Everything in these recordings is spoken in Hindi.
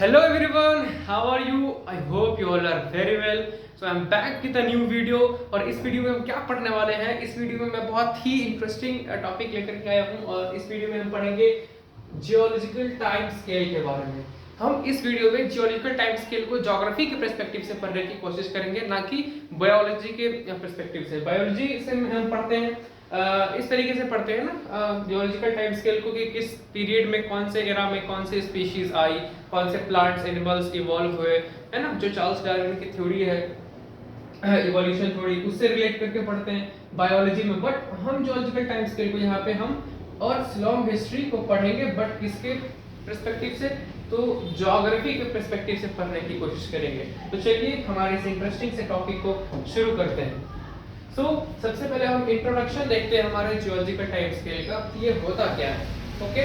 Hello everyone, how are you? I hope you all are very well. So I'm back with a new video और इस वीडियो में हम क्या पढ़ने वाले हैं? इस वीडियो में मैं बहुत ही इंटरेस्टिंग टॉपिक लेकर के आया हूँ और इस वीडियो में हम पढ़ेंगे जियोलॉजिकल टाइम स्केल के बारे में। हम इस वीडियो में जियोलॉजिकल टाइम स्केल को ज्योग्राफी के पर्सपेक्टिव से पढ़ने की कोशिश करेंगे, ना कि बायोलॉजी के पर्सपेक्टिव से। बायोलॉजी से हम पढ़ते हैं इस तरीके से पढ़ते हैं ना जियोलॉजिकल टाइम स्केल को कि किस पीरियड में कौन से एरा में कौन से स्पीशीज आई, कौन से प्लांट्स एनिमल्स इवॉल्व हुए, है ना, जो चार्ल्स डार्विन की थ्योरी है इवोल्यूशन थ्योरी, उससे रिलेट करके पढ़ते हैं बायोलॉजी में। बट हम जियोलॉजिकल टाइम स्केल को यहाँ पे हम और लॉन्ग हिस्ट्री को पढ़ेंगे, बट किसके पर्सपेक्टिव से? तो ज्योग्राफी के पर्सपेक्टिव से पढ़ने की कोशिश करेंगे। तो चलिए हमारे इस इंटरेस्टिंग से टॉपिक को शुरू करते हैं। सबसे पहले हम इंट्रोडक्शन देखते हैं हमारे जियोलॉजिकल टाइम स्केल का, ये होता क्या है। Okay,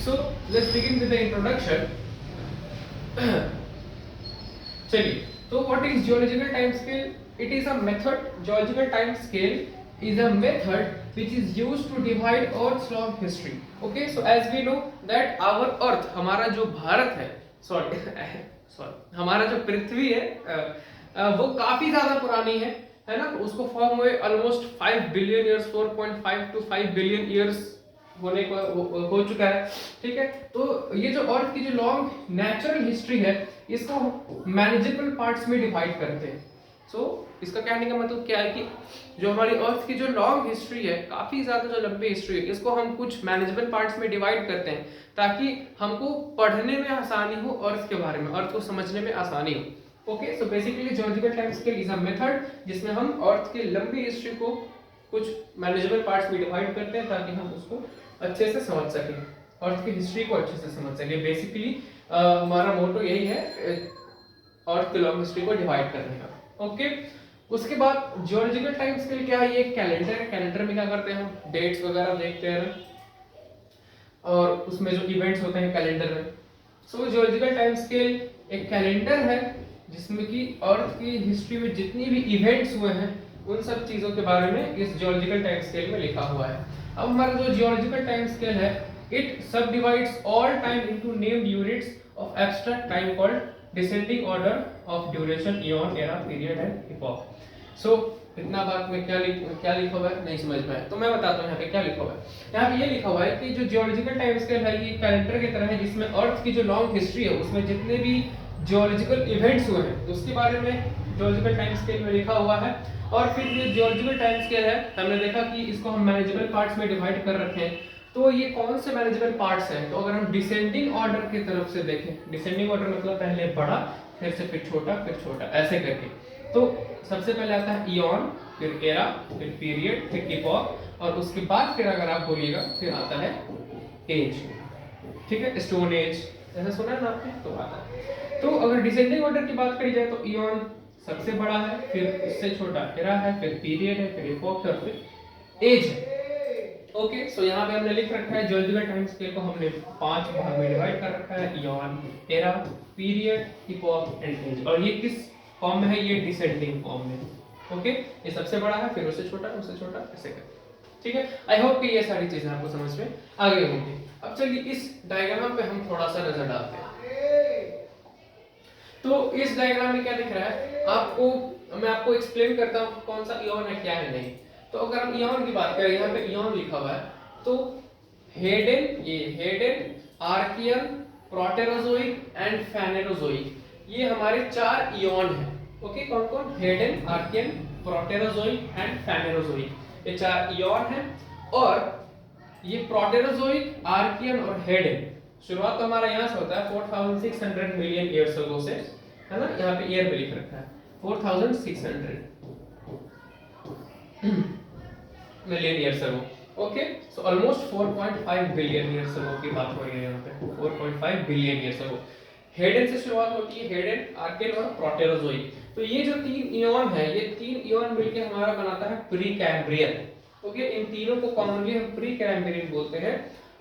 so let's begin with the introduction. चलिए, तो what is geological time scale? It is a method, geological time scale is a method which is used to divide Earth's long history. Okay, so as we know that our Earth, हमारा जो भारत है, हमारा जो पृथ्वी है वो काफी ज्यादा पुरानी है ना। तो उसको फॉर्म हुए almost 5 billion years, 4.5 to 5 billion years होने को हो चुका है। ठीक है, तो ये जो अर्थ की जो लॉन्ग नेचुरल हिस्ट्री है, इसको मैनेजेबल पार्ट्स में डिवाइड करते हैं। इसका कहने का मतलब क्या है कि जो हमारी अर्थ की जो लॉन्ग हिस्ट्री है, काफी ज्यादा जो लंबी हिस्ट्री है, इसको हम कुछ मैनेजेबल पार्ट्स में डिवाइड करते हैं ताकि हमको पढ़ने में आसानी हो, अर्थ के बारे में, अर्थ को समझने में आसानी हो। Okay, so basically geological time scale is a method जिसमें हम अर्थ की लंबी हिस्ट्री को कुछ मैनेजेबल पार्ट्स में डिवाइड करते हैं ताकि हम उसको अच्छे से समझ सकें, अर्थ की हिस्ट्री को अच्छे से समझ सकें। बेसिकली हमारा मोटो यही है, अर्थ की लॉन्ग हिस्ट्री को डिवाइड करने का। ओके, उसके बाद जियोलॉजिकल टाइम स्केल क्या है? ये कैलेंडर है। कैलेंडर में क्या करते हैं हम? डेट्स वगैरह देखते हैं ना, और उसमें जो इवेंट्स होते हैं कैलेंडर में। जियोलॉजिकल टाइम स्केल एक कैलेंडर है जिसमें कि अर्थ की हिस्ट्री में जितनी भी इवेंट्स हुए हैं उन सब चीजों के बारे में इस जियोलॉजिकल टाइम स्केल में लिखा हुआ है। अब हमारा जो जियोलॉजिकल टाइम स्केल है, इट सब divides all time into named units of abstract time called descending order of duration, ion, era, period and epoch. इतना बात में क्या लिखा हुआ है नहीं समझ में आया तो मैं बताता हूँ यहाँ पे क्या लिखा हुआ है। यहाँ पे ये लिखा हुआ है कि जो जियोलॉजिकल टाइम स्केल है ये कैलेंडर की तरह है जिसमें अर्थ की जो लॉन्ग हिस्ट्री है उसमें जितने भी जियोलॉजिकल इवेंट्स हुए हैं उसके बारे में जियोलॉजिकल टाइम स्केल में लिखा हुआ है। और फिर ये जियोलॉजिकल टाइम स्केल है, हमने देखा कि इसको हम मैनेजेबल पार्ट्स में डिवाइड कर रखे हैं। तो ये कौन से मैनेजेबल पार्ट्स हैं? तो अगर हम डिसेंडिंग ऑर्डर की तरफ से देखें, डिसेंडिंग ऑर्डर मतलब पहले बड़ा, फिर से फिर छोटा, ऐसे करके। तो सबसे पहले आता है इयॉन, फिर एरा, फिर पीरियड, फिर इपॉक, और उसके बाद फिर अगर आप बोलिएगा फिर आता है एज। ठीक है, स्टोन एज, ऐसा सुना है ना आपने? तो आता है। तो अगर डिसेंडिंग ऑर्डर की बात करी जाए तो इयॉन सबसे बड़ा है, फिर उससे छोटा एरा है, फिर पीरियड है, फिर इपॉक है, फिर एज है। ओके, सो यहाँ पे हमने लिख रखा है जियोलॉजिकल टाइम स्केल को हमने 5 भाग में डिवाइड कर रखा है, eon, era, period, epoch and age. और ये किस फॉर्म में है? ये डिसेंडिंग फॉर्म में। ओके, ये सबसे बड़ा है, फिर उससे छोटा, ऐसे करके। ठीक है, आई होप कि ये सारी चीजें आपको समझ में आ गई होंगी। अब चलिए इस डायग्राम पे हम थोड़ा सा नजर डालते हैं। तो इस डायग्राम में क्या दिख रहा है आपको? मैं आपको एक्सप्लेन करता हूँ कौन सा इयॉन है, क्या है नहीं। तो अगर हम इयॉन की बात करें, यहाँ पे इयॉन लिखा हुआ है, तो हेडेन, आर्कियन, प्रोटेरोजोइक एंड फेनेरोजोइक, ये हमारे 4 इयॉन हैं। ओके, कौन कौन? हेडेन, आर्कियन, प्रोटेरोजोइक एंड फेनेरोजोइक, ये 4 इयॉन हैं। और ये प्रोटेरोजोइक, आर्कियन और हेडेन, शुरुआत तो हमारा यहाँ से होता है 4600 मिलियन ईयर्स अगो से, है ना। यहाँ पे ईयर पे लिख रखा है 4600 million years ago. Okay, so almost 4.5 billion years ago की बात हो रही है यहाँ पे, 4.5 बिलियन ईयर्स अगो। हेडेन से शुरुआत होती है, हेडेन, आर्कियन और प्रोटेरोजोइक। तो ये जो 3 इयॉन है, ये 3 इयॉन मिलके हमारा बनाता है प्री कैम्ब्रियन। ओके, इन तीनों को कॉमनली हम प्री कैम्ब्रियन बोलते हैं।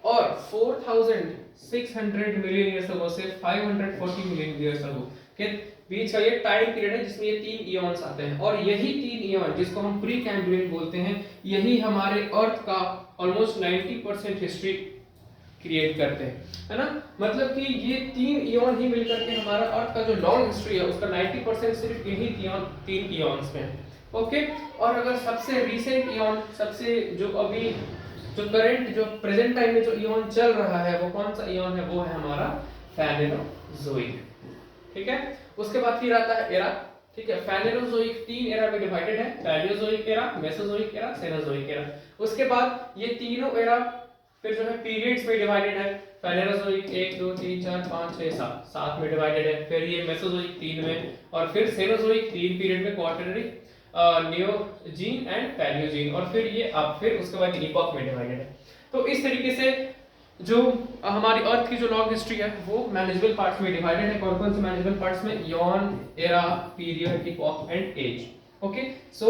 और 4600 मिलियन ईयर्स अगो से 540 मिलियन ईयर्स अगो के बीच का ये टाइम पीरियड है जिसमें ये 3 इयॉन्स आते हैं। और यही 3 इयॉन जिसको हम प्री कैम्ब्रियन बोलते हैं, यही हमारे अर्थ का ऑलमोस्ट 90% हिस्ट्री क्रिएट करते हैं, है ना। मतलब कि ये 3 इयॉन ही मिलकर के हमारा अर्थ का जो लॉन्ग हिस्ट्री है उसका 90% सिर्फ इन्हीं 3 इयॉन्स में है। ओके, और अगर सबसे रीसेंट इयॉन, सबसे जो अभी जो करंट जो प्रेजेंट टाइम में जो इयॉन चल रहा है वो कौन सा इयॉन है, वो है हमारा फेनेरोजोइक। ठीक है, उसके बाद फिर आता है एरा। ठीक है, फेनेरोजोइक 3 एरा में डिवाइडेड है, Palaeozoic era, Mesozoic era, Cenozoic era. उसके बाद ये तीनों एरा फिर जो है पीरियड्स में डिवाइडेड है। फेनेरोजोइक 1 2 3 4 5 6 7 7 में डिवाइडेड है। फिर ये मेसोजोइक 3 में, और फिर सेनोजोइक 3 पीरियड में, क्वार्टरनरी, नियोजीन एंड पैलियोजीन, और फिर ये अब फिर उसके बाद इपॉक में डिवाइडेड है। तो इस तरीके से जो हमारी अर्थ की जो लॉन्ग हिस्ट्री है वो मैनेजेबल पार्ट्स में डिवाइडेड है। कौन कौन से मैनेजेबल पार्ट्स में, eon, era, period, epoch and age. Okay, so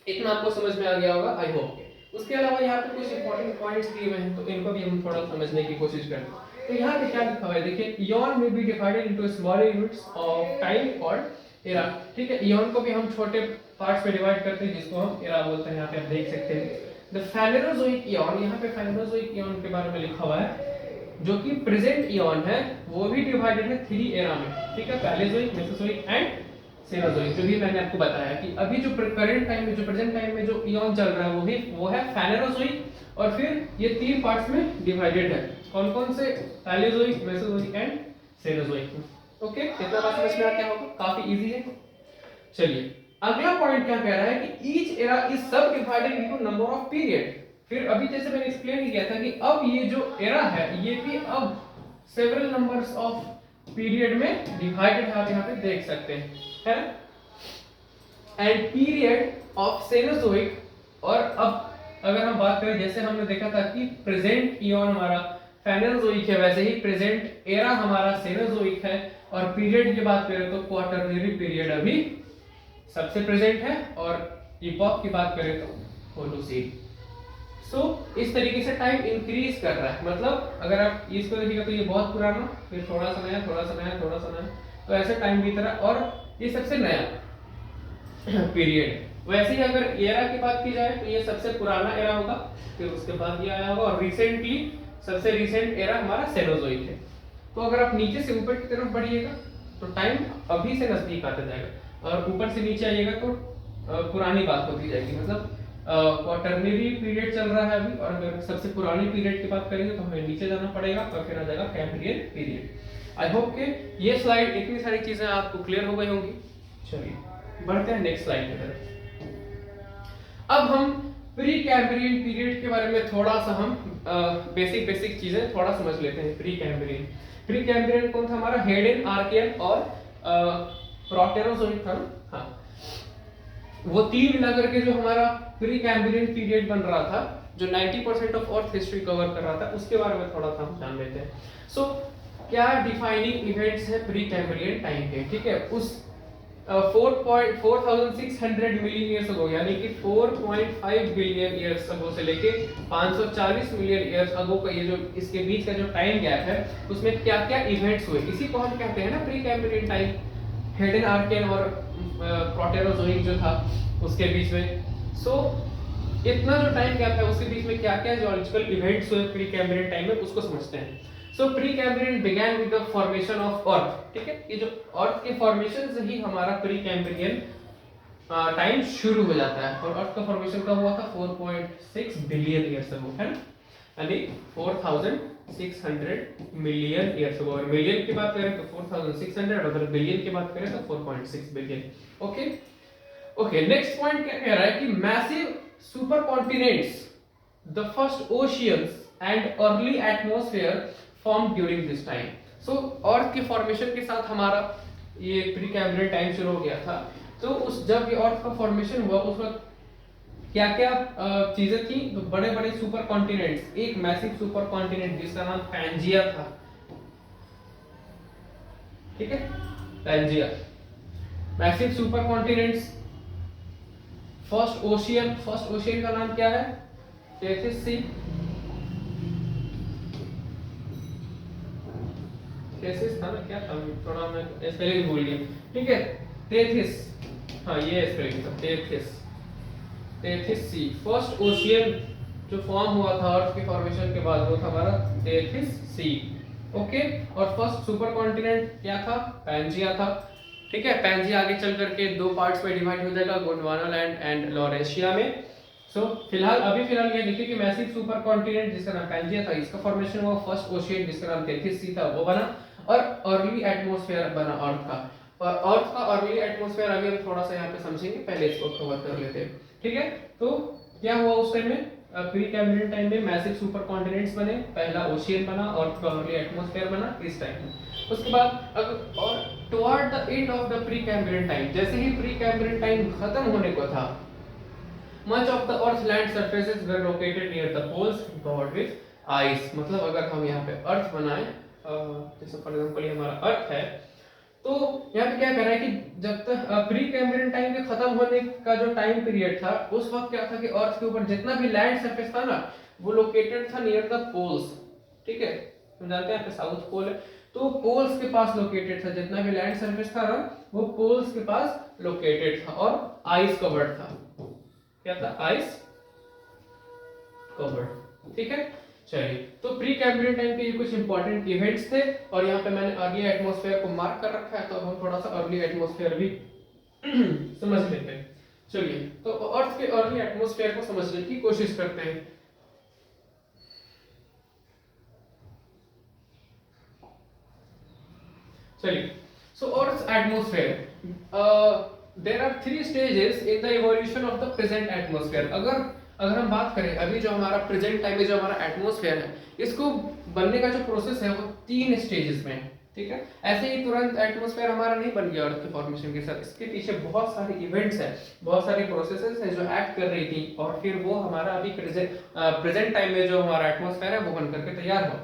इतना आपको समझ में आ गया होगा, आई होप। उसके अलावा यहाँ पे कुछ इंपॉर्टेंट पॉइंट्स दिए हुए हैं, तो इनको भी हम थोड़ा समझने की कोशिश करें। तो यहाँ पे क्या लिखा हुआ है, देखिए, eon may be divided into smaller units of time called era. ठीक है, इयॉन को भी हम छोटे पार्ट्स में डिवाइड करते हैं जिसको हम एरा बोलते हैं। यहाँ पे आप देख सकते हैं द फेनेरोजोइक इयॉन, यहाँ पे फेनेरोजोइक इयॉन के बारे में लिखा हुआ है, जो कि प्रेजेंट इयॉन है वो भी डिवाइडेड है 3 एरा में। ठीक है, पैलियोजोइक, मेसोजोइक एंड सेनोजोइक। जो भी मैंने आपको बताया कि अभी जो करंट टाइम में, जो प्रेजेंट टाइम में जो इयॉन चल रहा है वो है फेनेरोजोइक, और फिर ये 3 पार्ट्स में डिवाइडेड है। कौन कौन से, Palaeozoic, Mesozoic and Cenozoic. Okay, इतना बात समझ में आता होगा, काफी इजी है। चलिए अगला पॉइंट क्या कह रहा है कि ईच एरा इज सब divided into number of period. फिर अभी जैसे मैंने एक्सप्लेन किया था कि अब ये जो एरा है ये भी अब सेवरल नंबर्स ऑफ पीरियड में डिवाइडेड है, आप यहाँ पे देख सकते हैं, है ना। एंड पीरियड ऑफ सेनोजोइक, और अब अगर हम बात करें, जैसे हमने देखा था कि प्रेजेंट इयॉन हमारा फेनेरोजोइक है, वैसे ही प्रेजेंट एरा हमारा सेनोजोइक है, और पीरियड की बात करें तो क्वार्टरनरी पीरियड अभी सबसे प्रेजेंट है, और इपॉक की बात करें तो होलोसीन। सो इस तरीके से टाइम इंक्रीज कर रहा है। मतलब अगर आप इसको देखिएगा तो ये बहुत पुराना, फिर थोड़ा सा नया, थोड़ा सा नया, थोड़ा सा नया, तो ऐसे टाइम बीत रहा है, और ये सबसे नया पीरियड। वैसे ही अगर एरा की बात की जाए तो ये सबसे पुराना एरा होगा, फिर उसके बाद ये आया होगा, और रिसेंटली सबसे रिसेंट एरा हमारा सेनोजोइक है। तो अगर आप नीचे से ऊपर की तरफ बढ़िएगा तो टाइम अभी से नजदीक आता जाएगा, और ऊपर से नीचे आइएगा तो पुरानी बात होती जाएगी। मतलब क्वार्टरनरी पीरियड चल रहा है अभी, और अगर सबसे पुरानी पीरियड की बात करेंगे तो हमें नीचे जाना पड़ेगा, और फिर आ जाएगा कैम्ब्रियन पीरियड। आई होप कि ये स्लाइड, इतनी सारी चीजें आपको क्लियर हो गई होंगी। चलिए बढ़ते हैं नेक्स्ट स्लाइड की तरफ। अब हम प्री कैम्ब्रियन पीरियड के बारे में थोड़ा सा हम बेसिक चीजें थोड़ा समझ लेते हैं। प्री कैम्ब्रियन कौन था हमारा, हेडेन, आर्कियन और प्रोटेरोजोइक था ना। हाँ, वो 3 मिला करके जो हमारा प्री कैम्ब्रियन पीरियड बन रहा था, जो 90% ऑफ अर्थ हिस्ट्री कवर कर रहा था, उसके बारे में थोड़ा सा हम जान लेते हैं। सो क्या डिफाइनिंग इवेंट्स है प्री कैम्ब्रियन टाइम के। ठीक है, उस 4600 मिलियन ईयर्स अगो, यानी कि 4.5 बिलियन ईयर्स अगो से लेके 540 मिलियन ईयर्स अगो का ये जो इसके बीच का जो टाइम गैप है, उसमें क्या क्या इवेंट्स हुए, इसी को हम कहते हैं ना Precambrian time. Hadean, Archean और प्रोटेरोजोइक जो था उसके बीच में। सो इतना जो टाइम गैप है उसके बीच में क्या क्या जियोलॉजिकल इवेंट्स हुए प्री कैम्ब्रियन टाइम में, उसको समझते हैं। सो pre Cambrian began with the formation of earth. ठीक है, ये जो अर्थ के फॉर्मेशन से ही हमारा प्री कैम्ब्रियन टाइम शुरू हो जाता है, और अर्थ का फॉर्मेशन कब हुआ था, 4.6 बिलियन ईयर्स अगो, है ना, यानी 4600 मिलियन ईयर्स अगो। और मिलियन की बात करें तो 4600, और अगर बिलियन की बात करें तो 4.6 billion. Okay okay, next point क्या कह रहा है कि massive super continents, the first oceans and early atmosphere form during this time. So earth के फॉर्मेशन के साथ हमारा ये प्री कैम्ब्रियन टाइम शुरू हो गया था। तो उस जब ये अर्थ का फॉर्मेशन हुआ उस वक्त क्या क्या चीजें थी, तो बड़े बड़े सुपर कॉन्टिनेंट्स, एक मैसिव सुपर कॉन्टिनेंट जिसका नाम पैंजिया था। ठीक है, Pangaea, massive super continents. First ocean का नाम क्या है, टेथिस सी, टेथिस था ना, क्या था, थोड़ा मैं स्पेलिंग भूल गया। ठीक है, टेथिस, हाँ ये स्पेलिंग था, टेथिस सी, फर्स्ट ओशियन जो फॉर्म हुआ था अर्थ के फॉर्मेशन के बाद वो था हमारा टेथिस सी। ओके, और फर्स्ट सुपर कॉन्टिनेंट क्या था? पैंजिया था। ठीक है, पैंजिया आगे चल करके दो पार्ट्स में डिवाइड हो जाएगा, गोंडवाना लैंड एंड लॉरेशिया में। सो फिलहाल ये देखिए कि मैसिव सुपर कॉन्टिनेंट जिसका नाम पैंजिया था, इसका फॉर्मेशन हुआ, फर्स्ट ओशियन जिसका नाम टेथिस सी था वो बना, और अर्ली एटमॉस्फेयर बना अर्थ का। और अर्थ का अर्ली एटमॉस्फेयर अभी हम थोड़ा सा यहाँ पे समझेंगे, पहले इसको कवर कर लेते हैं। ठीक है, तो क्या हुआ उस टाइम में? प्री कैम्ब्रियन टाइम में मैसिव सुपर कॉन्टिनेंट्स बने, पहला ओशियन बना और अर्ली एटमॉस्फेयर बना इस टाइम में। उसके बाद और toward the end of the pre Cambrian time, जैसे ही प्री कैम्ब्रियन टाइम खत्म होने को था, much of the earth's land surfaces were located near the poles covered with ice। मतलब अगर हम यहाँ पे अर्थ बनाएं, जैसे फॉर एग्जांपल ये हमारा अर्थ है, तो यहाँ पे क्या कर रहा है कि जब तक प्री कैम्ब्रियन टाइम के खत्म होने का जो टाइम पीरियड था, उस वक्त क्या था कि अर्थ के ऊपर जितना भी लैंड सरफेस था ना, वो लोकेटेड था नियर द पोल्स। ठीक है, हम जानते हैं यहाँ पे साउथ पोल है, तो पोल्स के पास लोकेटेड था, जितना भी लैंड सरफेस था ना वो पोल्स के पास लोकेटेड था और आइस कवर्ड था। क्या था? Ice covered. ठीक है, चलिए, तो प्री कैम्ब्रियन टाइम के ये कुछ इंपॉर्टेंट इवेंट्स थे, और यहाँ पे मैंने अर्ली एटमॉस्फेयर को मार्क कर रखा है, तो अब हम थोड़ा सा अर्ली एटमॉस्फेयर भी समझ लेते हैं। चलिए, तो अर्थ के अर्ली एटमॉस्फेयर को समझने की कोशिश करते हैं। चलिए, so earth atmosphere, there are 3 stages in the evolution of the present atmosphere. अगर हम बात करें अभी जो हमारा प्रेजेंट टाइम में जो हमारा एटमॉस्फेयर है, इसको बनने का जो प्रोसेस है वो 3 स्टेजेस में है। ठीक है, ऐसे ही तुरंत एटमॉस्फेयर हमारा नहीं बन गया अर्थ के फॉर्मेशन के साथ, इसके पीछे बहुत सारे इवेंट्स हैं, बहुत सारी प्रोसेसेस हैं जो एक्ट कर रही थी, और फिर वो हमारा अभी प्रेजेंट टाइम में जो हमारा एटमॉस्फेयर है वो बन करके तैयार हुआ।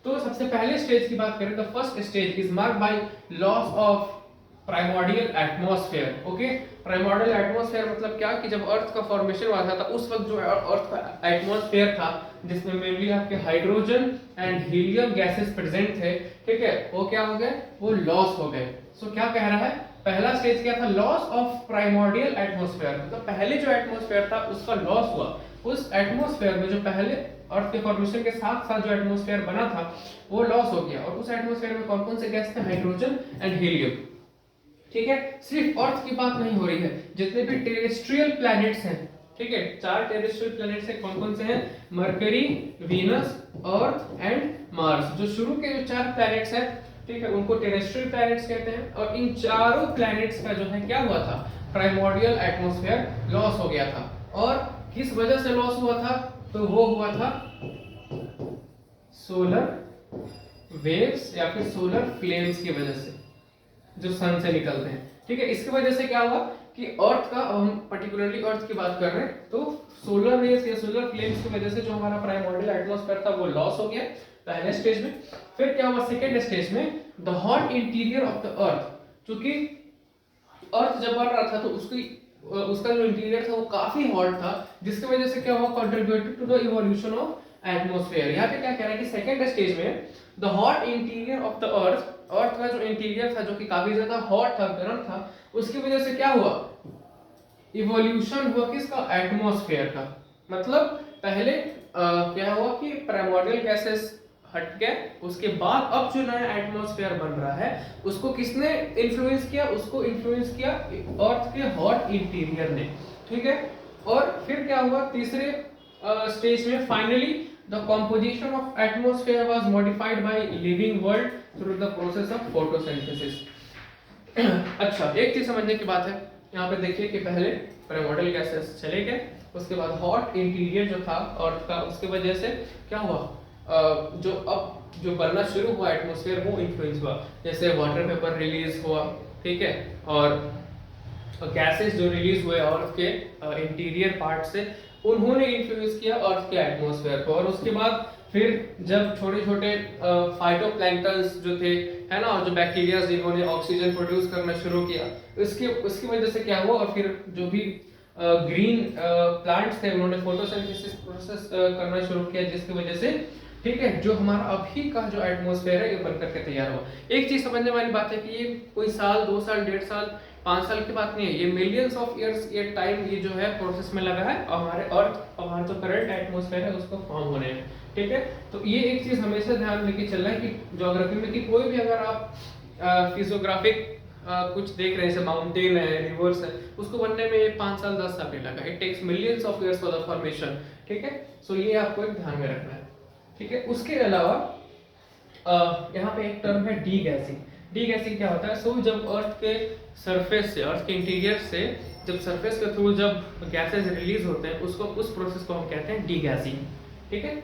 तो सबसे पहले स्टेज की बात करें तो first stage is marked by loss of primordial atmosphere. Okay, primordial atmosphere मतलब क्या कि जब अर्थ का फॉर्मेशन हुआ था, तो उस वक्त जो अर्थ का एटमॉस्फेयर था जिसमें मेनली आपके hydrogen and helium gases present थे, ठीक है, वो क्या हो गए? वो लॉस हो गए। सो क्या कह रहा है? पहला स्टेज क्या था? लॉस ऑफ प्राइमोर्डियल एटमॉस्फेयर, मतलब पहले जो एटमॉस्फेयर था उसका लॉस हुआ। उस एटमॉस्फेयर में जो पहले अर्थ के फॉर्मेशन के साथ साथ जो एटमॉस्फेयर बना था वो लॉस हो गया, और उस एटमॉस्फेयर में कौन कौन से गैस थे? Hydrogen and helium. ठीक है, सिर्फ अर्थ की बात नहीं हो रही है, जितने भी टेरेस्ट्रियल प्लैनेट्स हैं, ठीक है, 4 टेरेस्ट्रियल प्लैनेट्स हैं, कौन कौन से हैं? Mercury, Venus, earth and Mars. जो शुरू के जो 4 प्लैनेट्स हैं, ठीक है, उनको टेरेस्ट्रियल प्लैनेट्स कहते हैं, और इन चारों प्लैनेट्स का जो है क्या हुआ था? प्राइमोर्डियल एटमॉस्फेयर लॉस हो गया था। और किस वजह से लॉस हुआ था? तो वो हुआ था सोलर वेव्स या फिर सोलर फ्लेम्स की वजह से, जो सन से निकलते हैं। ठीक है, इसकी वजह से क्या हुआ कि अर्थ का, अब हम पर्टिकुलरली अर्थ की बात कर रहे हैं, तो सोलर रेस या सोलर फ्लेम्स की वजह से जो हमारा प्राइमोर्डियल एटमॉस्फेयर था वो लॉस हो गया पहले स्टेज में। फिर क्या हुआ सेकेंड स्टेज में? The hot interior of the अर्थ, क्योंकि अर्थ जब बन रहा था तो उसका जो इंटीरियर था वो काफी हॉट था, जिसकी वजह से क्या हुआ? Contributed to the evolution of atmosphere. यहाँ पे क्या कह रहा है कि सेकेंड स्टेज में the hot interior of the earth का जो इंटीरियर था जो कि काफी ज्यादा हॉट था, गर्म था, उसकी वजह से क्या हुआ? इवोल्यूशन हुआ किसका? एटमॉस्फेयर का। मतलब पहले क्या हुआ कि प्राइमोर्डियल गैसेस हट गए, उसके बाद अब जो नया एटमॉस्फेयर बन रहा है उसको किसने इन्फ्लुएंस किया? उसको इन्फ्लुएंस किया अर्थ के हॉट इंटीरियर ने। ठीक है, और फिर क्या हुआ तीसरे स्टेज में? Finally the composition of atmosphere was modified by living world through the process of photosynthesis। अच्छा, एक चीज समझने की बात है, यहाँ पे देखिए कि पहले प्राइमोर्डियल गैसेस चले गए, उसके बाद हॉट इंटीरियर जो था अर्थ का, उसकी वजह से क्या हुआ? जो बनना शुरू हुआ एटमॉस्फेयर वो इन्फ्लुएंस हुआ, जैसे वाटर वेपर रिलीज हुआ, ठीक है, और गैसेस जो रिलीज हुए अर्थ के इंटीरियर पार्ट से, उन्होंने इन्फ्लुएंस किया अर्थ के एटमॉस्फेयर को। और उसके बाद फिर जब छोटे छोटे फाइटोप्लैंक्टन्स जो थे, है ना, और जो बैक्टीरिया जिन्होंने ऑक्सीजन प्रोड्यूस करना शुरू किया, उसकी वजह से क्या हुआ? और फिर जो भी ग्रीन प्लांट्स थे उन्होंने फोटोसिंथेसिस प्रोसेस करना शुरू किया, जिसकी वजह से ठीक है, जो हमारा अभी का जो एटमॉस्फेयर है ये बन करके तैयार हुआ। एक चीज समझने वाली बात है कि ये कोई साल, 2 साल, 1.5 साल, 5 साल की बात नहीं है, ये मिलियंस ऑफ ईयर्स ये टाइम ये जो है प्रोसेस में लगा है हमारे अर्थ, हमारा जो करंट एटमॉस्फेयर है उसको फॉर्म होने में। ठीक है, तो ये एक चीज हमेशा ध्यान लेके चलना है कि ज्योग्राफी में कि कोई भी अगर आप फिजियोग्राफिक कुछ देख रहे हैं, जैसे माउंटेन है, रिवर्स है, उसको बनने में 5 साल 10 साल नहीं लगा। It takes millions of years for the formation. ठीक है, सो ये आपको एक ध्यान में रखना है। ठीक है, उसके अलावा यहाँ पे एक टर्म है डी गैसिंग। डी गैसिंग क्या होता है? सो जब अर्थ के सरफेस से, अर्थ के इंटीरियर से जब सरफेस के थ्रू जब गैसेस रिलीज होते हैं उसको, उस प्रोसेस को हम कहते हैं डी गैसिंग। ठीक है,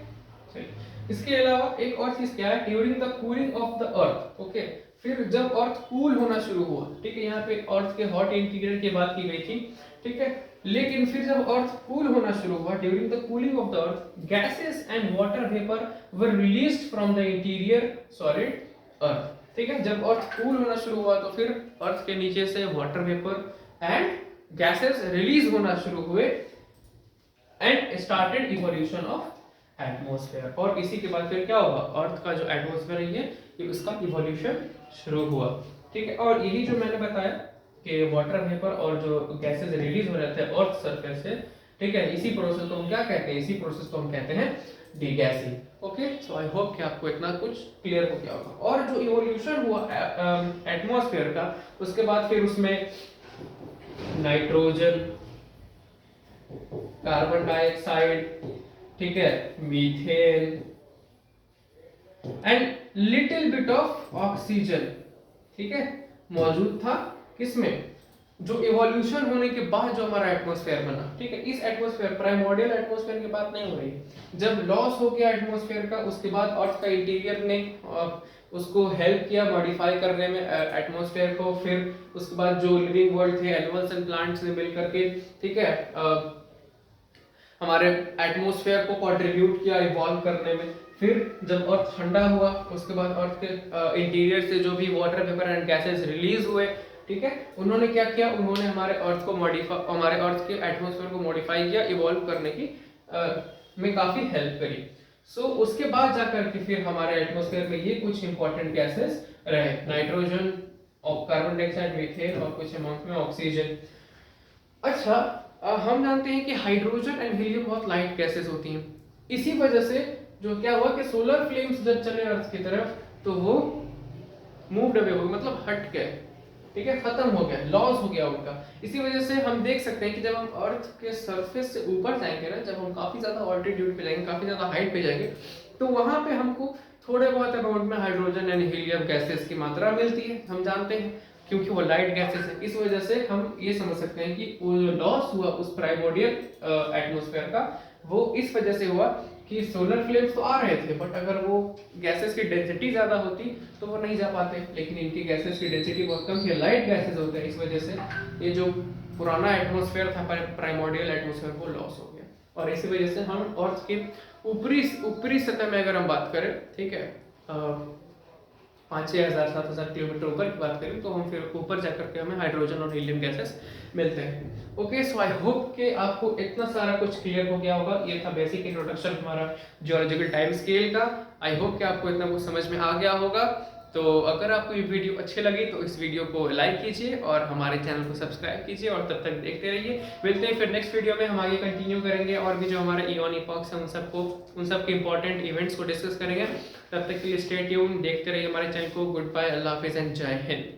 चलिए इसके अलावा एक और चीज क्या है, during the cooling of the earth. Okay, फिर जब अर्थ कूल होना शुरू हुआ, ठीक है, यहाँ पे अर्थ के हॉट इंटीरियर की बात की गई थी। ठीक है, लेकिन फिर जब अर्थ कूल होना शुरू हुआ, during the cooling of the earth gases and water vapour were released from the interior solid earth. ठीक है, जब अर्थ कूल होना शुरू हुआ तो फिर अर्थ के नीचे से water vapour and gases release होना शुरू हुए and started evolution of atmosphere. और इसी के बाद फिर क्या हुआ, अर्थ का जो एटमॉस्फेयर है ये उसका इवोल्यूशन शुरू हुआ। ठीक है, और यही जो मैंने बताया कि वाटर वेपर और जो गैसेस रिलीज हो रहे थे अर्थ सरफेस से, ठीक है, इसी प्रोसेस को हम क्या कहते हैं, इसी प्रोसेस को हम कहते हैं degassing. Okay, so I hope कि आपको इतना कुछ क्लियर हो गया होगा। और जो इवोल्यूशन हुआ एटमॉस्फेयर का, उसके बाद फिर उसमें नाइट्रोजन, कार्बन डाइऑक्साइड, ठीक है, methane and little bit of oxygen, ठीक है, मौजूद था किसमें, जो इवोल्यूशन होने के बाद जो हमारा एटमॉस्फेयर बना। ठीक है, इस एटमॉस्फेयर, प्राइमोर्डियल एटमॉस्फेयर की बात नहीं हो रही। जब लॉस हो गया एटमॉस्फेयर का, उसके बाद अर्थ का इंटीरियर ने उसको हेल्प किया मॉडिफाई करने में एटमॉस्फेयर को। फिर उसके बाद जो लिविंग वर्ल्ड थे, एनिमल्स एंड प्लांट्स ने मिल करके, ठीक है, हमारे एटमॉस्फेयर को कंट्रीब्यूट किया इवॉल्व करने में। फिर जब अर्थ ठंडा हुआ, उसके बाद अर्थ के इंटीरियर से जो भी water vapour and gases release हुए, ठीक है, उन्होंने क्या किया, उन्होंने हमारे अर्थ को मॉडिफाई, हमारे अर्थ के एटमॉस्फेयर को मॉडिफाई किया, इवॉल्व करने की में काफी हेल्प करी। सो उसके बाद जाकर के फिर हमारे एटमॉस्फेयर में ये कुछ इंपॉर्टेंट गैसेस रहे, नाइट्रोजन और कार्बन डाइऑक्साइड, मीथेन और कुछ अमाउंट में ऑक्सीजन। अच्छा, हम जानते हैं कि हाइड्रोजन एंड हीलियम बहुत लाइट गैसेस होती हैं। इसी वजह से जो क्या हुआ कि सोलर फ्लेम्स जब चले अर्थ की तरफ तो वो मूव्ड अवे हो गए, मतलब हट गए, ठीक है, खत्म हो गया, लॉस हो गया उनका। इसी वजह से हम देख सकते हैं कि जब हम अर्थ के सरफेस से ऊपर जाएंगे ना, जब हम काफी ज्यादा ऑल्टीट्यूड पे जाएंगे, काफी ज्यादा हाइट पे जाएंगे, तो वहां पे हमको थोड़े बहुत अमाउंट में हाइड्रोजन एंड हीलियम गैसेस की मात्रा मिलती है, हम जानते हैं, क्योंकि वो लाइट गैसेस है। इस वजह से हम ये समझ सकते हैं कि वो जो लॉस हुआ उस प्राइमोर्डियल एटमॉस्फेयर का, वो इस वजह से हुआ कि सोलर फ्लेम्स तो आ रहे थे, बट अगर वो गैसेस की डेंसिटी ज्यादा होती तो वो नहीं जा पाते, लेकिन इनकी गैसेस की डेंसिटी बहुत कम थी, लाइट गैसेस होते हैं, इस वजह से ये जो पुराना एटमॉस्फेयर था प्राइमोर्डियल एटमॉस्फेयर वो लॉस हो गया। और इसी वजह से हम अर्थ के ऊपरी सतह में अगर हम बात करें, ठीक है, 5-6 हज़ार 7 हज़ार किलोमीटर ऊपर की बात करें, तो हम फिर ऊपर जाकर के हमें हाइड्रोजन और हीलियम गैसेस मिलते हैं। ओके, सो आई होप कि आपको इतना सारा कुछ क्लियर हो गया होगा। ये था बेसिक इंट्रोडक्शन हमारा जियोलॉजिकल टाइम स्केल का। आई होप कि आपको इतना कुछ समझ में आ गया होगा। तो अगर आपको ये वीडियो अच्छी लगी तो इस वीडियो को लाइक कीजिए और हमारे चैनल को सब्सक्राइब कीजिए, और तब तक देखते रहिए। मिलते हैं फिर नेक्स्ट वीडियो में, हम आगे कंटिन्यू करेंगे और भी जो हमारे इयॉन इपॉक्स हैं उन सब के इंपॉर्टेंट इवेंट्स को डिस्कस करेंगे। तब तक के लिए स्टे ट्यून, देखते रहिए हमारे चैनल को। गुड बाय, अल्लाह हाफिज़ एंड जय हिंद।